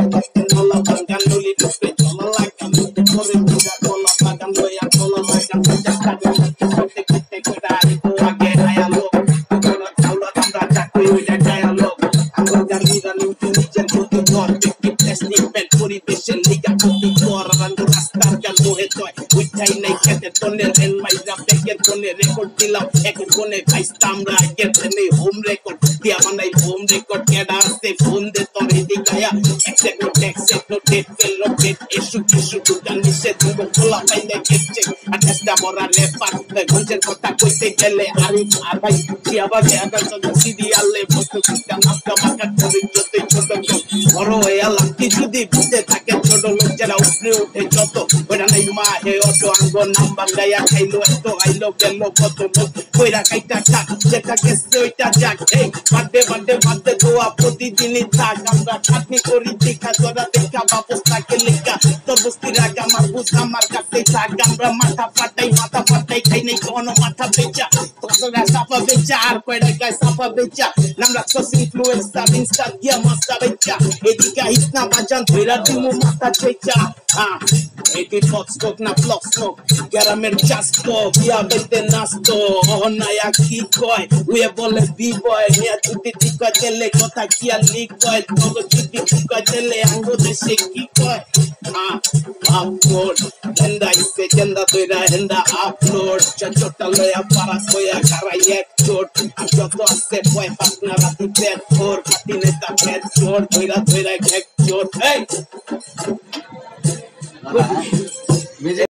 নলা বাগান নলি টুপে চলা লাগান করে বুঝা কলা বাগান লয়া কলা বাগান বুঝা কাগান করতে করতে কোদারি তো আগে আয়া লোক কোনা চাউলা আমরা চাকরি হইয়া যায় লোক আমরা গাড়িরা নিউটি নিজের মতো ঘর ব্যক্তি টেস্টিং পেট পরিবেশের লিগা প্রতি কর রান্দু রাস্তার গান মোহে জয় উঠাই নাই খেতে টনের এন মাইরা ব্যাকের কোনে রেকর্ড দিলাম একের কোনে ভাইস্তা আমরা আগের ট্রেনে হোম রেকর্ড দিয়া বানাই হোম রেকর্ড কেডা আসতে ফোন দে তোর এদিকায়া একসেকনো টেক্সেকনো ডেট ফেললো ডেট এসু কিছু দুটা নিষেধ দিব খোলা পাইলে গেছে আর চেষ্টা মরা রেপার গঞ্জের কথা কইতে গেলে আরিফ আর ভাই চিয়াবাগে আগার চন্দ্র সিরিয়ালে বসে চিন্তা মাস্কা মাকা করে যত ছোট বড় হয়ে আলাম কি যদি বুঝতে থাকে ছোট লোক যারা উপরে উঠে যত ওরা নাই মা হে অত আঙ্গ নাম্বার গায়া খাইলো এত আইলো গেল কত লোক কইরা কাইটা থাক যেটা গেছে ওইটা যাক এই বাদে দোয়া প্রতিদিনই থাক আমরা খাটনি করি দেখা তোরা দেখা ব্যবস্থাকে লেখা তোর বস্তির আগে আমার বুঝ আমার কাছে থাক আমরা মাথা ফাটাই খাই নাই কোনো মাথা বেচা তোরা সাফা বেচা আর কয়টা গায়ে সাফা বেচা নাম রাখছস ইনফ্লুয়েন্সার ইনস্টা দিয়া মাস্টা বেচা এদিকে ইসনা বাজান ধইরা দিমু মাথা চেচা এটি ফক্স স্মোক না ফ্লক স্মোক গ্রামের চাস্তো বিয়া বেতে নাস্তো অহনায়া কি কয় উয়ে বলে বি বয় নিয়া ছুটি ঠিক কয় তেলে কথা কি আর লিক কয় তগ ছুটি ঠিক কয় তেলে আঙ্গো দেশে কি কয় আপলোড হেন্দা ইসে চেন্দা তৈরা হেন্দা আপলোড চটা লয়া পারা কয়া গারাই এক চোট আর যত আছে কয় পাটনা রাতি পেট ফোর পাটি নেতা পেট চোর ধৈরা ঘেক চোট এই